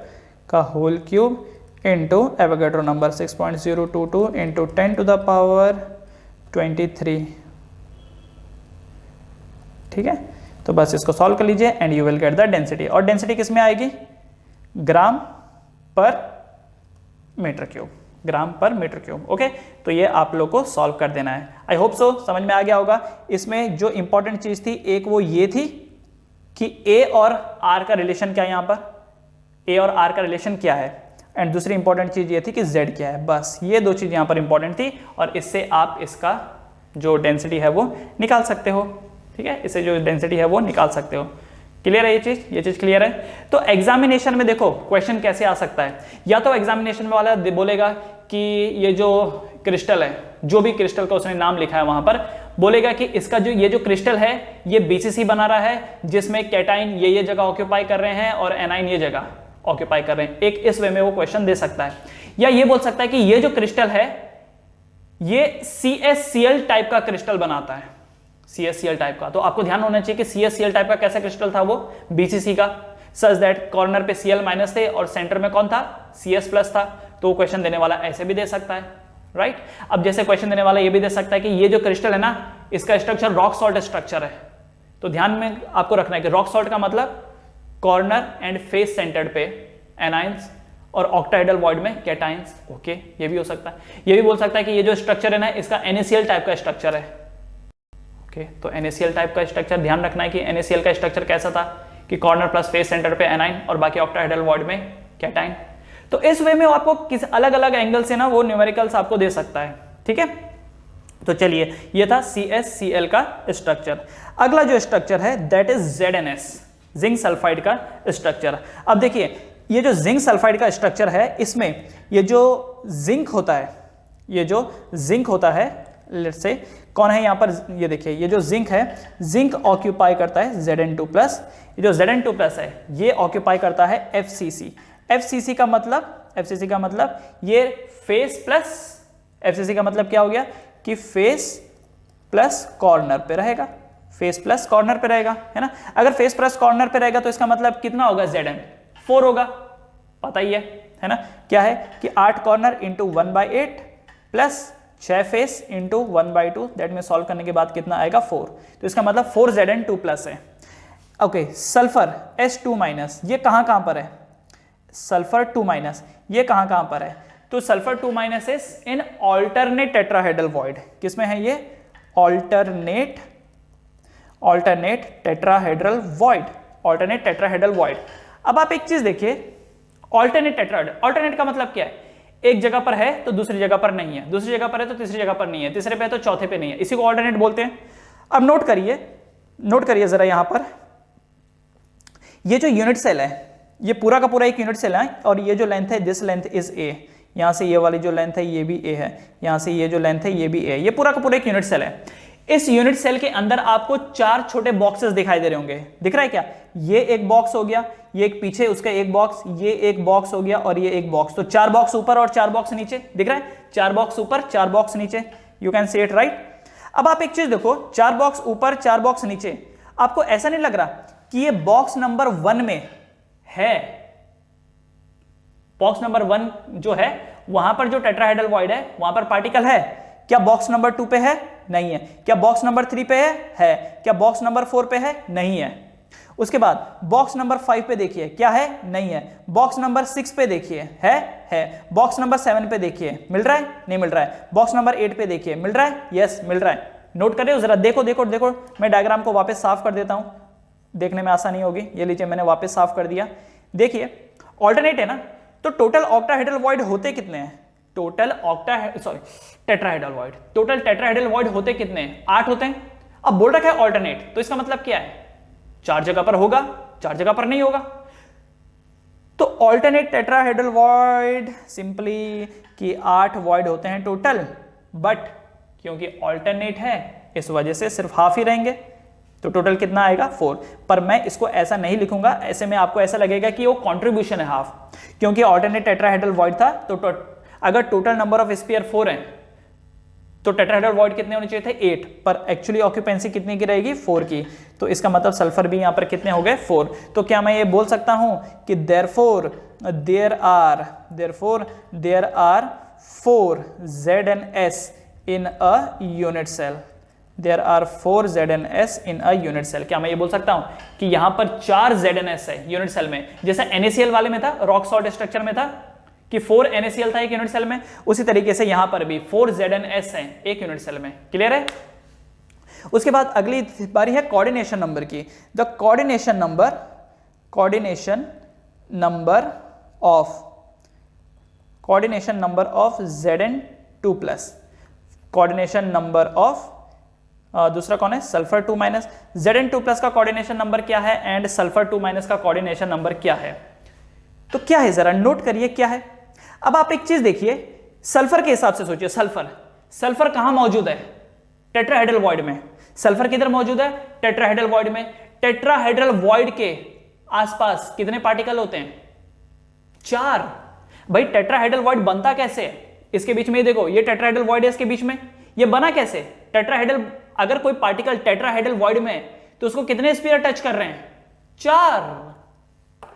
का whole cube into Avogadro number 6.022 into 10 to the power 23। ठीक है, तो बस इसको सॉल्व कर लीजिए and you will get the density. और डेंसिटी किस में आएगी? ग्राम पर मीटर क्यूब, ग्राम पर मीटर क्यूब। ओके, तो ये आप लोग को सॉल्व कर देना है। आई होप सो समझ में आ गया होगा। इसमें जो इंपॉर्टेंट चीज थी एक वो ये थी कि ए और आर का रिलेशन क्या है, यहाँ पर ए और आर का रिलेशन क्या है, एंड दूसरी इंपॉर्टेंट चीज ये थी कि z क्या है। बस ये दो चीज यहाँ पर इंपॉर्टेंट थी और इससे आप इसका जो डेंसिटी है वो निकाल सकते हो। ठीक है, इससे जो डेंसिटी है वो निकाल सकते हो। क्लियर है ये चीज क्लियर है। तो एग्जामिनेशन में देखो क्वेश्चन कैसे आ सकता है, या तो एग्जामिनेशन में वाला बोलेगा कि ये जो क्रिस्टल है, जो भी क्रिस्टल का उसने नाम लिखा है वहां पर, बोलेगा कि इसका जो ये जो क्रिस्टल है ये बीसीसी बना रहा है, जिसमें कैटाइन ये जगह ऑक्यूपाई कर रहे हैं और एनाइन ये जगह ऑक्यूपाई कर रहे हैं। एक इस वे में वो क्वेश्चन दे सकता है, या ये बोल सकता है कि ये जो क्रिस्टल है ये CsCl टाइप का क्रिस्टल बनाता है, CsCl टाइप का। तो आपको ध्यान होना चाहिए कि CsCl टाइप का कैसा क्रिस्टल था, वो BCC का, सच दैट कॉर्नर पे Cl माइनस थे और सेंटर में कौन था, Cs प्लस था। तो क्वेश्चन देने वाला ऐसे भी दे सकता है, राइट। अब जैसे क्वेश्चन देने वाला ये भी दे सकता है कि ये जो क्रिस्टल है ना, इसका स्ट्रक्चर रॉक सॉल्ट स्ट्रक्चर है। तो ध्यान में आपको रखना है कि रॉक सॉल्ट का मतलब कॉर्नर एंड फेस सेंटर्ड पे एनाइंस और ऑक्टाहेड्रल वॉइड में कैटाइंस। ओके, ये भी हो सकता है। ये भी बोल सकता है कि ये जो स्ट्रक्चर है ना, इसका NaCl टाइप का स्ट्रक्चर है। ओके, तो NaCl टाइप का स्ट्रक्चर ध्यान रखना है कि NaCl का स्ट्रक्चर कैसा था कि कॉर्नर प्लस फेस सेंटर पे एनाइन और बाकी ऑक्टाहेड्रल वॉइड में कैटाइन। तो इस वे में आपको किस अलग अलग एंगल से ना वो न्यूमेरिकल्स आपको दे सकता है। ठीक है, तो चलिए ये था CsCl का स्ट्रक्चर। अगला जो स्ट्रक्चर है that is ZnS, zinc sulphide का स्ट्रक्चर। अब देखिए ये जो जिंक सल्फाइड का स्ट्रक्चर है, इसमें ये जो जिंक होता है, ये जो जिंक होता है, लेट्स से कौन है यहाँ पर, ये देखिए ये जो जिंक है, जिंक ऑक्यूपाई करता है Zn2+। ये जो Zn2+ है ये ऑक्यूपाई करता है FCC। FCC का मतलब ये फेस प्लस, FCC का मतलब क्या हो गया कि फेस प्लस कॉर्नर पे रहेगा, फेस प्लस कॉर्नर पे रहेगा, है ना। अगर फेस प्लस कॉर्नर पे रहेगा तो इसका मतलब कितना होगा, Zn 4 होगा, पता ही है ना। क्या है कि 8 corner into 1/8 plus 6 face into 1/2, that में सॉल्व करने के बाद कितना आएगा 4। तो इसका मतलब 4 Zn2+ है। ओके, सल्फर S2- ये कहां पर है, सल्फर 2- ये कहां पर है, तो sulphur 2- is in alternate tetrahedral void. किसमें है ये, alternate tetrahedral void, alternate tetrahedral void. अब आप एक चीज देखिए, ऑल्टरनेट टेट्राहेड्रल, ऑल्टरनेट का मतलब क्या है, एक जगह पर है तो दूसरी जगह पर नहीं है, दूसरी जगह पर है तो तीसरी जगह पर नहीं है, तीसरे पे है तो चौथे पे नहीं है, इसी को ऑल्टरनेट बोलते हैं। अब नोट करिए जरा यहां पर, ये जो यूनिट सेल है ये पूरा का पूरा एक यूनिट सेल है, और ये जो लेंथ है दिस लेंथ इज A, यहां से ये वाली जो लेंथ है ये भी A है, यहां से ये जो लेंथ है ये भी A है, ये पूरा का पूरा एक यूनिट सेल है। इस यूनिट सेल के अंदर आपको 4 छोटे बॉक्सेस दिखाई दे रहे होंगे, दिख रहा है क्या, ये एक बॉक्स हो गया, ये एक पीछे उसका एक बॉक्स, ये एक बॉक्स हो गया और ये एक बॉक्स। तो 4 बॉक्स ऊपर और 4 बॉक्स नीचे, दिख रहा है, 4 बॉक्स ऊपर 4 बॉक्स नीचे, you can see it right. अब आप एक चीज देखो, 4 बॉक्स ऊपर 4 बॉक्स नीचे, आपको ऐसा नहीं लग रहा कि ये बॉक्स नंबर 1 में है, बॉक्स नंबर 1 जो है वहां पर जो टेट्राहेड्रल वॉइड है वहां पर पार्टिकल है, क्या बॉक्स नंबर 2 पे है, नहीं है। क्या बॉक्स नंबर 3 पे है, क्या बॉक्स नंबर 4 पे है, नहीं है। उसके बाद बॉक्स नंबर 5 पे देखिए, क्या है, नहीं है। बॉक्स नंबर 6 पे देखिए, है। बॉक्स नंबर 7 पे देखिए, मिल रहा है, नहीं मिल रहा है। बॉक्स नंबर 8 पे देखिए, मिल रहा है, यस मिल रहा है। नोट करिए जरा, देखो, मैं डायग्राम को वापस साफ कर देता हूं, देखने में आसानी होगी। ये लीजिए मैंने वापस साफ कर दिया। देखिए ऑल्टरनेट है ना, तो टोटल ऑक्टाहेड्रल वॉइड होते कितने हैं, tetrahedral void, total tetrahedral void होते कितने हैं, 8 होते हैं। अब बोल रखा है ऑल्टरनेट, तो इसका मतलब क्या है, 4 जगह पर होगा, 4 जगह पर नहीं होगा। तो ऑल्टरनेट टेट्राहेड्रल वॉइड सिंपली कि 8 वॉइड होते हैं टोटल, बट क्योंकि ऑल्टरनेट है इस वजह से सिर्फ हाफ ही रहेंगे, तो टोटल कितना आएगा 4। पर मैं इसको ऐसा नहीं लिखूंगा, ऐसे में आपको ऐसा लगेगा कि वो कंट्रीब्यूशन है हाफ, क्योंकि ऑल्टरनेट टेट्राहेड्रल वॉइड था। तो अगर टोटल नंबर ऑफ स्फीयर 4 है तो टेट्राहेड्रल वॉइड कितने होने चाहिए थे, 8, पर एक्चुअली ऑक्यूपेंसी कितनी की रहेगी, 4 की। तो इसका मतलब सल्फर भी यहां पर कितने हो गए, 4। तो क्या मैं ये बोल सकता हूं कि therefore there are 4 ZnS in a unit cell, there are 4 ZnS in a unit cell. क्या मैं ये बोल सकता हूं कि यहां पर 4 ZnS है यूनिट सेल में, जैसा NaCl वाले में था, रॉक सॉल्ट स्ट्रक्चर में था कि 4 NaCl था एक यूनिट सेल में, उसी तरीके से यहां पर भी 4 ZnS है एक यूनिट सेल में। क्लियर है। उसके बाद अगली बारी है कोऑर्डिनेशन नंबर की। The coordination number of Zn2+, coordination number of दूसरा कौन है, सल्फर 2 माइनस। Zn2+ का कोऑर्डिनेशन नंबर क्या है एंड सल्फर 2 माइनस का कोऑर्डिनेशन नंबर क्या है? तो क्या है जरा नोट करिए क्या है। अब आप एक चीज देखिए, सल्फर के हिसाब से सोचिए, सल्फर कहां मौजूद है? टेट्राहेड्रल वॉइड में। सल्फर किधर मौजूद है? टेट्राहेड्रल वॉइड में। टेट्राहेड्रल वॉइड के आसपास कितने पार्टिकल होते हैं? 4। भाई टेट्राहेड्रल वॉइड बनता कैसे है? इसके बीच में ये देखो, ये टेट्राहेड्रल वॉइड है, इसके बीच में ये बना कैसे? टेट्राहेड्रल, अगर कोई पार्टिकल टेट्राहेड्रल वॉइड में है तो उसको कितने स्फीयर टच कर रहे हैं? 4,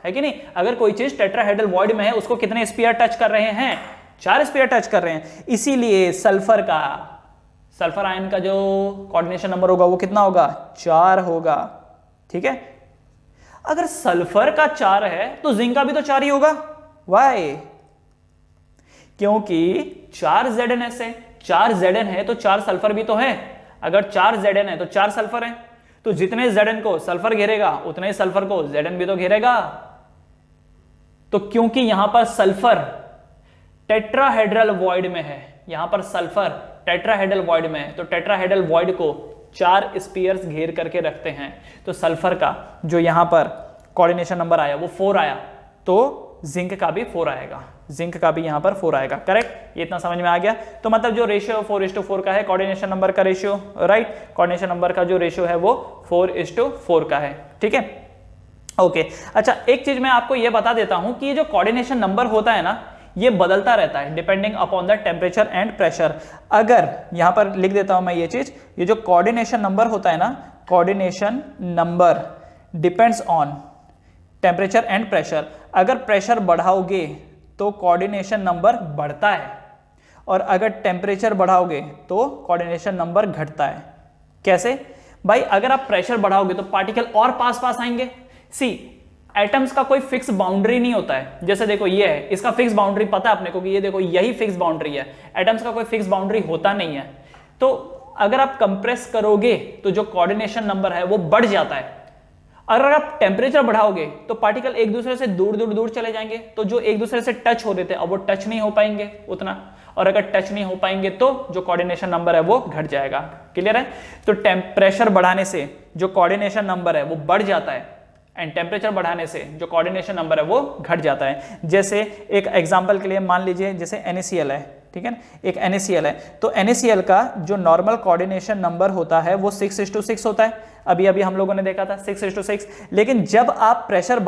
है कि नहीं? अगर कोई चीज टेट्राहेड्रल वॉइड में है उसको कितने स्फीयर टच कर रहे हैं? 4 स्फीयर टच कर रहे हैं। इसीलिए सल्फर आयन का जो कोऑर्डिनेशन नंबर होगा वो कितना होगा? 4 होगा। ठीक है, अगर सल्फर का 4 है तो जिंक का भी तो 4 ही होगा। वाई? क्योंकि 4 Zns है, 4 Zn है तो 4 सल्फर भी तो है। अगर 4 Zn है तो 4 सल्फर है, तो जितने Zn को सल्फर घेरेगा उतने ही सल्फर को Zn भी तो घेरेगा। तो क्योंकि यहां पर सल्फर टेट्राहेड्रल वॉइड में है, यहां पर सल्फर टेट्राहेड्रल वॉइड में है, तो टेट्राहेड्रल वॉइड को 4 स्फीयर्स घेर करके रखते हैं। तो सल्फर का जो यहां पर कोऑर्डिनेशन नंबर आया वो 4 आया, तो जिंक का भी 4 आएगा, जिंक का भी यहां पर 4 आएगा। करेक्ट? ये इतना समझ में आ गया। तो मतलब जो रेशियो 4:4 का है कोऑर्डिनेशन नंबर का रेशियो, राइट? कोऑर्डिनेशन नंबर का जो रेशियो है वो 4:4 का है। ठीक है, ओके। अच्छा, एक चीज मैं आपको ये बता देता हूं कि ये जो कोऑर्डिनेशन नंबर होता है ना, ये बदलता रहता है depending upon the temperature and pressure. अगर यहां पर लिख देता हूं मैं ये चीज, ये जो कोऑर्डिनेशन नंबर होता है ना, coordination number depends on temperature and pressure. अगर प्रेशर बढ़ाओगे तो कोऑर्डिनेशन नंबर बढ़ता है, और अगर टेम्परेचर बढ़ाओगे तो कोऑर्डिनेशन नंबर घटता है। कैसे भाई? अगर आप प्रेशर बढ़ाओगे तो पार्टिकल और पास आएंगे। सी, एटम्स का कोई फिक्स बाउंड्री नहीं होता है। जैसे देखो ये है, इसका फिक्स बाउंड्री पता है अपने को कि ये देखो यही फिक्स बाउंड्री है। एटम्स का कोई फिक्स बाउंड्री होता नहीं है। तो अगर आप कंप्रेस करोगे तो जो कोऑर्डिनेशन नंबर है वो बढ़ जाता है। अगर आप टेम्परेचर बढ़ाओगे तो पार्टिकल एक दूसरे से दूर दूर चले जाएंगे, तो जो एक दूसरे से टच हो रहे थे अब वो टच नहीं हो पाएंगे उतना, और अगर टच नहीं हो पाएंगे तो जो कोऑर्डिनेशन नंबर है वो घट जाएगा। क्लियर है? तो प्रेशर बढ़ाने से जो कोऑर्डिनेशन नंबर है वो बढ़ जाता है, एंड टेम्परेचर बढ़ाने से जो कोऑर्डिनेशन नंबर है वो घट जाता है। जैसे एक एग्जांपल के लिए मान लीजिए, जैसे NaCl है, ठीक है ना, एक NaCl है, तो NaCl का जो नॉर्मल कोऑर्डिनेशन नंबर होता है वो 6:6 होता है। अभी हम लोगों ने देखा था 6:6। लेकिन जब आप प्रेशर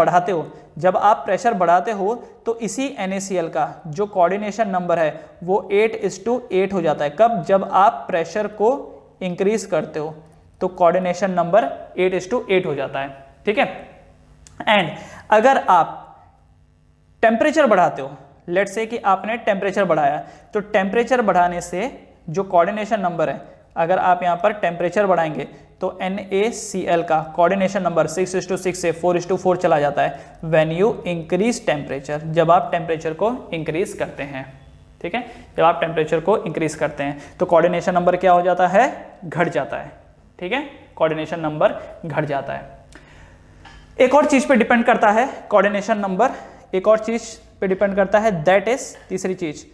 बढ़ाते हो तो इसी NaCl का जो कोऑर्डिनेशन नंबर है वो 8:8 हो जाता है। कब? जब आप प्रेशर को इंक्रीज करते हो तो कोऑर्डिनेशन नंबर 8:8 हो जाता है। ठीक है? एंड अगर आप टेम्परेचर बढ़ाते हो, लेट्स से कि आपने टेम्परेचर बढ़ाया, तो टेम्परेचर बढ़ाने से जो कोऑर्डिनेशन नंबर है, अगर आप यहां पर टेम्परेचर बढ़ाएंगे तो NaCl का कोऑर्डिनेशन नंबर 6:6 से 4:4 चला जाता है व्हेन यू इंक्रीज टेम्परेचर, जब आप टेम्परेचर को इंक्रीज करते हैं। ठीक है? जब आप टेम्परेचर को इंक्रीज करते हैं तो कोऑर्डिनेशन नंबर क्या हो जाता है? घट जाता है। ठीक है? कोऑर्डिनेशन नंबर घट जाता है। एक और चीज पे डिपेंड करता है कोऑर्डिनेशन नंबर, एक और चीज पे डिपेंड करता है, दैट इज तीसरी चीज,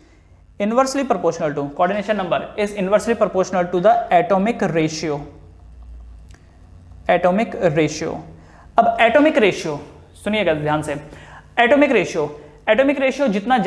inversely proportional to, coordination number is inversely proportional to the atomic ratio. Atomic ratio, अब एटॉमिक रेशियो सुनिएगा ध्यान से। एटॉमिक रेशियो जितना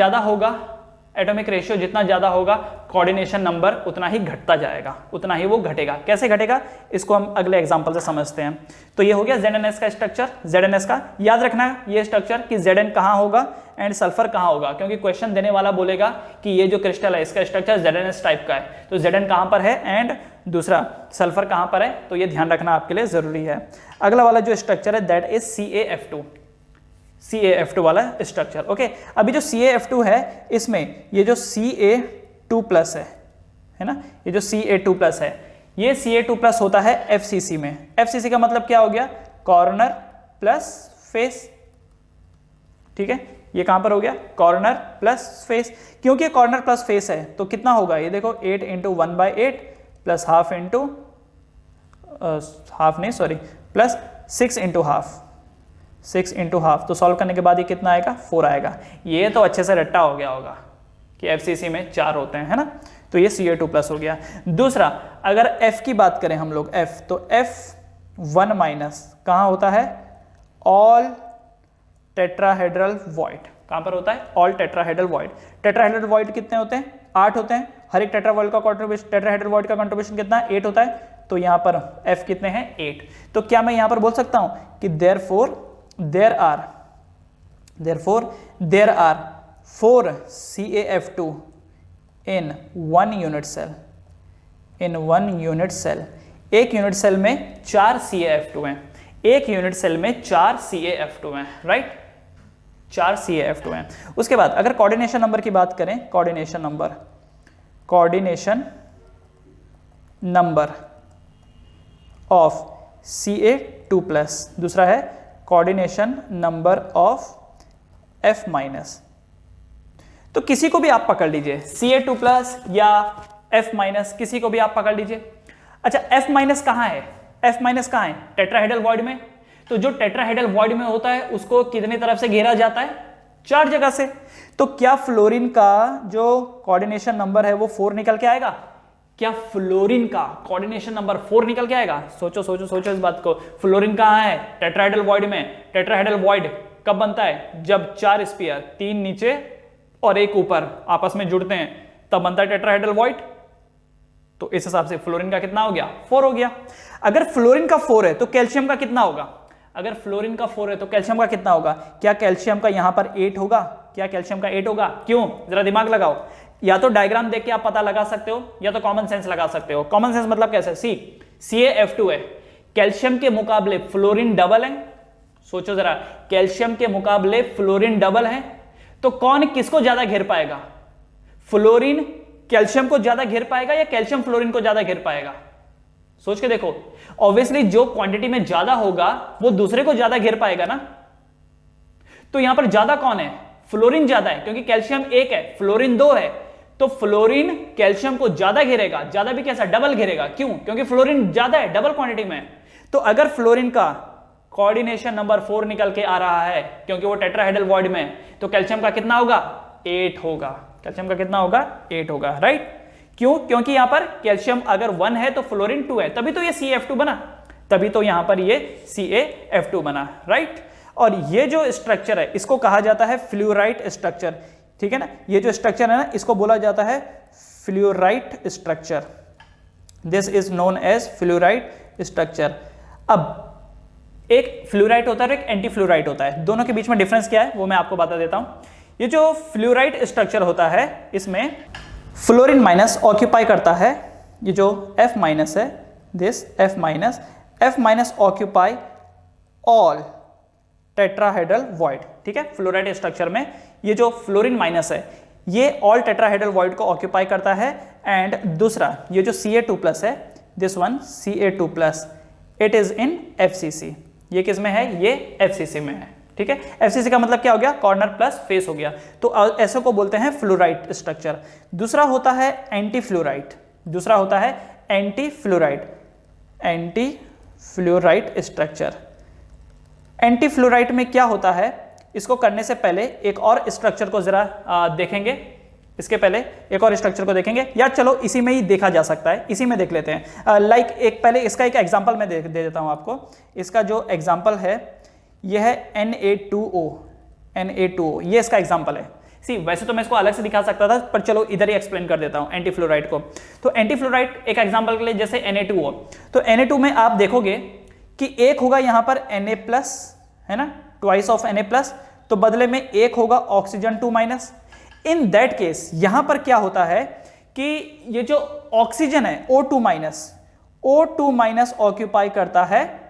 ज्यादा होगा कोऑर्डिनेशन नंबर उतना ही घटता जाएगा, उतना ही वो घटेगा। कैसे घटेगा इसको हम अगले एग्जांपल से समझते हैं। तो ये हो गया ZnS का स्ट्रक्चर। ZnS का याद रखना ये स्ट्रक्चर कि Zn कहां होगा एंड सल्फर कहां होगा, क्योंकि क्वेश्चन देने वाला बोलेगा कि ये जो क्रिस्टल है इसका स्ट्रक्चर ZnS टाइप का है, तो Zn कहां पर है एंड दूसरा सल्फर कहां पर है, तो ये ध्यान रखना आपके लिए जरूरी है। अगला वाला जो स्ट्रक्चर है दैट इज CaF2 वाला स्ट्रक्चर। ओके, अभी जो CaF2 है इसमें ये जो Ca2+ है ना, ये जो Ca2+ है, ये Ca2+ होता है FCC में। FCC का मतलब क्या हो गया? Corner plus face. ठीक है, ये कहां पर हो गया? Corner plus face. क्योंकि कॉर्नर प्लस फेस है तो कितना होगा? ये देखो 8 × 1/8 प्लस हाफ इंटू हाफ नहीं sorry plus 6 into half, 6 into half, तो सॉल्व करने के बाद ये कितना आएगा 4 आएगा। ये तो अच्छे से रट्टा हो गया होगा कि FCC में 4 होते हैं, है ना, तो ये Ca2+ हो गया। दूसरा अगर F की बात करें हम लोग F, तो F1 माइनस कहाँ होता है, ऑल टेट्राहेड्रल वॉइड, कहाँ पर होता है, all tetrahedral void. Tetrahedral void कितने होते हैं, 8 होते हैं, हर एक टेट्राहेड्रल वॉइड का कंट्रीब्यूशन कितना है, 8 होता है, तो यहाँ पर F कितने हैं 8। तो क्या मैं यहाँ पर बोल सकता हूँ कि therefore there are 4 CaF2 in 1 unit cell, एक यूनिट सेल में 4 CaF2 हैं, एक यूनिट सेल में 4 CaF2 हैं, राइट, 4 CaF2 हैं। उसके बाद अगर कोऑर्डिनेशन नंबर की बात करें, कोऑर्डिनेशन नंबर ऑफ Ca2+, दूसरा है coordination number of F minus. तो किसी को भी आप पकड़ लीजिए, Ca2+ या F माइनस, किसी को भी आप पकड़ लीजिए। अच्छा F माइनस कहाँ है, F माइनस कहाँ है, टेट्राहेड्रल वॉइड में। तो जो टेट्राहेड्रल वॉइड में होता है उसको कितनी तरफ से घेरा जाता है, 4 जगह से। तो क्या फ्लोरीन का जो कोऑर्डिनेशन नंबर है वो 4 निकल के आएगा, क्या फ्लोरीन का कोऑर्डिनेशन नंबर 4 निकल के आएगा? सोचो इस बात को। फ्लोरीन कहाँ है, टेट्राहेड्रल वॉइड में। टेट्राहेड्रल वॉइड कब बनता है, जब 4 स्फीयर, 3 नीचे और 1 ऊपर आपस में जुड़ते हैं, तब बनता है टेट्राहेड्रल वॉइड। तो इस हिसाब से फ्लोरीन का कितना हो गया, 4 हो गया। अगर फ्लोरीन का 4 है तो कैल्शियम का कितना होगा, अगर फ्लोरीन का 4 है तो कैल्शियम का कितना होगा? क्या कैल्शियम का यहां पर 8 होगा, क्या कैल्शियम का 8 होगा? क्यों, जरा दिमाग लगाओ। या तो डायग्राम देख के आप पता लगा सकते हो या तो कॉमन सेंस लगा सकते हो। कॉमन सेंस मतलब कैसे, CaF2 है, कैल्शियम के मुकाबले फ्लोरीन डबल है। सोचो जरा, कैल्शियम के मुकाबले फ्लोरीन डबल है, तो कौन किसको ज्यादा घेर पाएगा? फ्लोरीन कैल्शियम को ज्यादा घेर पाएगा या कैल्शियम फ्लोरीन को ज्यादा घेर पाएगा? सोच के देखो। ऑब्वियसली जो क्वांटिटी में ज्यादा होगा वो दूसरे को ज्यादा घेर पाएगा ना। तो यहां पर ज्यादा कौन है, फ्लोरीन ज्यादा है, क्योंकि कैल्शियम 1 है, फ्लोरीन 2 है, तो फ्लोरीन कैल्शियम को ज्यादा घेरेगा। ज्यादा भी कैसा, डबल घेरेगा। क्यों? क्योंकि फ्लोरीन ज्यादा है, डबल क्वांटिटी में। तो अगर फ्लोरीन का कोऑर्डिनेशन नंबर 4 निकल के आ रहा है क्योंकि वो टेट्राहेड्रल वॉइड में, तो कैल्शियम का कितना होगा, 8 होगा। कैल्शियम का कितना होगा, 8 होगा, राइट। क्यों? क्योंकि यहां पर कैल्शियम अगर 1 है तो फ्लोरीन 2 है, तभी तो ये CaF2 बना, तभी तो यहां पर ये CaF2 बना, राइट। और ये जो स्ट्रक्चर है इसको कहा जाता है फ्लूराइड स्ट्रक्चर, ठीक है ना। ये जो स्ट्रक्चर है ना इसको बोला जाता है fluoride structure. This is known as fluoride structure. अब एक फ्लूराइड होता है और एक एंटी फ्लूराइड होता है, दोनों के बीच में डिफरेंस क्या है वो मैं आपको बता देता हूं। ये जो फ्लूराइड स्ट्रक्चर होता है इसमें फ्लोरीन माइनस ऑक्यूपाई करता है, ये जो F माइनस है, this F minus occupy all tetrahedral void, ठीक है। फ्लोराइड स्ट्रक्चर में ये जो फ्लोरीन माइनस है ये ऑल टेट्राहेड्रल वॉइड को ऑक्यूपाई करता है। एंड दूसरा ये जो Ca2+ है, this one Ca2+, it is in FCC। ये किस में है, ये FCC में है, ठीक है। FCC का मतलब क्या हो गया, कॉर्नर प्लस फेस हो गया। तो ऐसे को बोलते हैं फ्लोराइड स्ट्रक्चर। दूसरा होता है एंटी फ्लोराइड, दूसरा होता है anti fluoride structure. Anti fluoride में क्या होता है, इसको करने से पहले एक और स्ट्रक्चर को जरा देखेंगे। इसके पहले एक और स्ट्रक्चर को देखेंगे, या चलो इसी में ही देखा जा सकता है, इसी में देख लेते हैं। लाइक एक पहले इसका एक एग्जांपल मैं दे देता हूं आपको। इसका जो एग्जांपल है ये है Na2O, ये इसका एग्जांपल है। वैसे तो मैं इसको अलग से दिखा सकता था, पर चलो इधर ही एक्सप्लेन कर देता हूं एंटी फ्लोराइड को। तो एंटी फ्लोराइड एक एग्जांपल के लिए जैसे Na2O, तो Na2 में आप देखोगे कि एक होगा यहां पर Na+, है ना, ट्वाइस ऑफ Na+, तो बदले में एक होगा ऑक्सीजन 2-। इन दैट केस यहां पर क्या होता है कि ये जो ऑक्सीजन है O2- ऑक्यूपाई करता है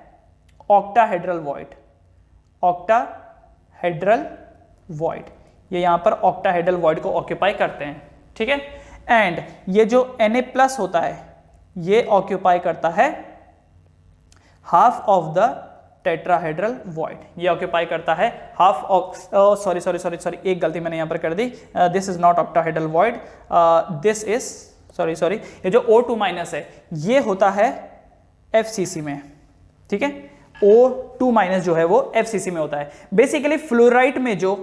ऑक्टाहेड्रल वॉइड, ये यहां पर ऑक्टाहेड्रल वॉइड को ऑक्यूपाई करते हैं, ठीक है। एंड ये जो Na+ होता है ये ऑक्यूपाई करता है half of the tetrahedral void, ये ऑक्यूपाई करता है हाफ ऑफ, सॉरी, एक गलती मैंने यहां पर कर दी। This is not octahedral void, this is sorry, ये जो O2- है ये होता है FCC में, ठीक है। O2- जो है वो FCC में होता है। बेसिकली फ्लोराइड में जो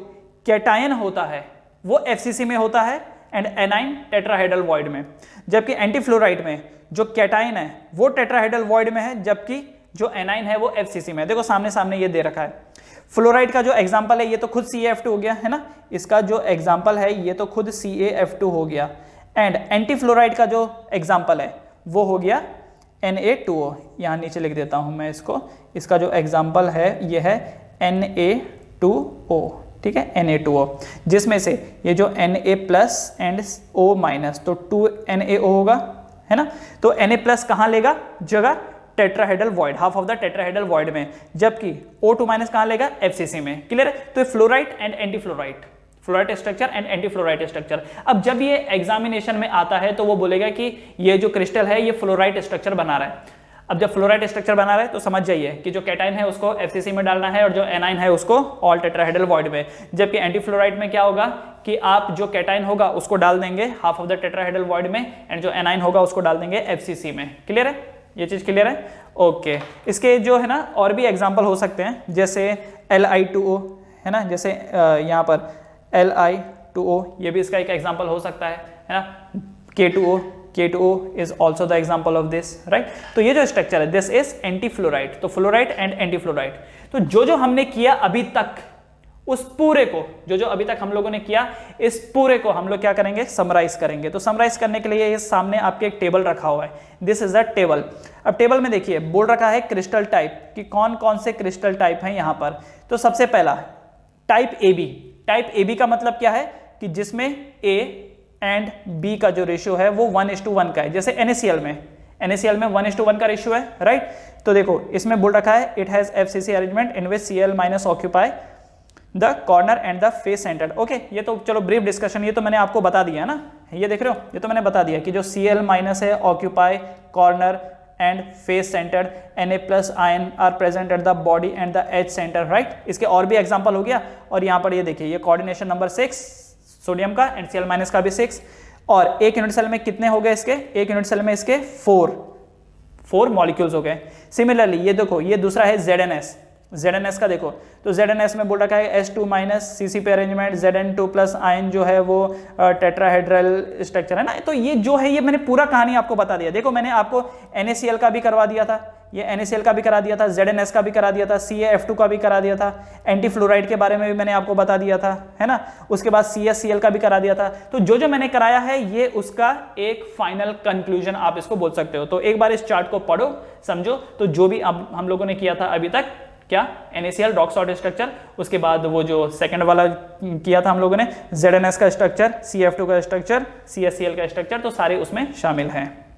कैटायन होता है वो FCC में होता है एंड एनाइन टेट्राहेड्रल वॉइड में, जबकि एंटीफ्लोराइड में जो कैटायन है वो टेट्राहेड्रल वॉइड में है, जबकि जो एनाइन है वो FCC में है। देखो सामने सामने ये दे रखा है। फ्लोराइड का जो एग्जांपल है ये तो खुद CaF2 हो गया है ना, इसका जो एग्जांपल है ये तो खुद CaF2 हो गया, एंड एंटीफ्लोराइड का जो एग्जांपल है वो हो गया Na2O। यहाँ नीचे लिख देता हूँ मैं इसको, इसका जो एग्जांपल है ये है Na2O, ठीक है, Na2O, जिसमें से ये जो Na+ एंड O- तो 2NaO होगा, है ना। तो Na+ कहाँ लेगा जगह, tetrahedral void, half of the tetrahedral void में, जबकि O2- कहाँ लेगा, FCC में। क्लियर है। तो fluoride and antifluoride, fluoride structure and antifluoride structure. अब जब ये एग्जामिनेशन में आता है तो वो बोलेगा कि ये जो क्रिस्टल है ये फ्लोराइड स्ट्रक्चर बना रहा है। अब जब फ्लोराइड स्ट्रक्चर बना रहा है तो समझ जाइए कि जो कैटायन है उसको FCC में डालना है और जो एनाइन है उसको ऑल टेट्राहेड्रल वॉइड में, जबकि एंटीफ्लोराइड में क्या होगा कि आप जो कैटायन होगा उसको डाल देंगे half of the tetrahedral void में एंड जो एनाइन होगा उसको डाल देंगे FCC में। क्लियर है, ये चीज क्लियर है। ओके, इसके जो है ना और भी एग्जांपल हो सकते हैं, जैसे Li2O है ना, जैसे यहाँ पर Li2O, ये भी इसका एक एग्जांपल हो सकता है ना। K2O is also the example of this, right? तो ये जो स्ट्रक्चर है this is एंटीफ्लोराइड, तो फ्लोराइड एंड एंटीफ्लोराइड। तो जो हमने किया अभी तक उस पूरे को, जो अभी तक हम लोगों ने किया इस पूरे को हम लोग क्या करेंगे, समराइज करेंगे। तो समराइज करने के लिए ये सामने आपके एक टेबल रखा हुआ है, दिस इज अ टेबल। अब टेबल में देखिए बोल रखा है क्रिस्टल टाइप कि कौन कौन से क्रिस्टल टाइप हैं यहाँ पर। तो सबसे पहला टाइप AB। टाइप AB का मतलब क्या है कि जिसमें A एंड B का जो रेशियो है वो 1:1 का है, जैसे NaCl में 1:1 का रेशियो है, राइट। तो देखो इसमें बोल रखा है it has FCC arrangement in which Cl- occupy the corner and the face centred. Okay, ये तो चलो ब्रीफ डिस्कशन, ये तो मैंने आपको बता दिया ना, ये देख रहे हो, ये तो मैंने बता दिया कि जो Cl- है occupy corner and face centred, Na+ ion are present at the body and the edge centre, right. इसके और भी एग्जांपल हो गया। और यहाँ पर ये देखिए ये कोऑर्डिनेशन नंबर 6 सोडियम का एंड Cl- का भी 6। और एक यूनिट सेल में कितने हो गए इसके, एक यूनिट सेल में इसके 4 मॉलिक्यूल्स हो गए। सिमिलरली ये देखो ये दूसरा है ZNS का देखो, तो ZNS में बोल रखा है H2- CC पे अरेंजमेंट, Zn2+ आयन जो है वो टेट्राहेड्रल स्ट्रक्चर है ना। तो ये जो है ये मैंने पूरा कहानी आपको बता दिया। देखो मैंने आपको NaCl का भी करवा दिया था, ये NaCl का भी करा दिया था, ZNS का भी करा दिया था, CaF2 का भी करा दिया था, एंटीफ्लोराइड के बारे में भी मैंने आपको बता दिया था, है ना। उसके बाद CaCl का भी करा दिया था। तो जो मैंने कराया है ये उसका एक फाइनल कंक्लूजन आप इसको बोल सकते हो। तो एक बार इस चार्ट को पढ़ो समझो, तो जो भी अब हम लोगों ने किया था अभी तक, क्या NaCl रॉक सॉल्ट स्ट्रक्चर, उसके बाद वो जो सेकंड वाला किया था हम लोगों ने ZNS का स्ट्रक्चर, CF2 का स्ट्रक्चर, CaCl का स्ट्रक्चर, तो सारे उसमें शामिल हैं।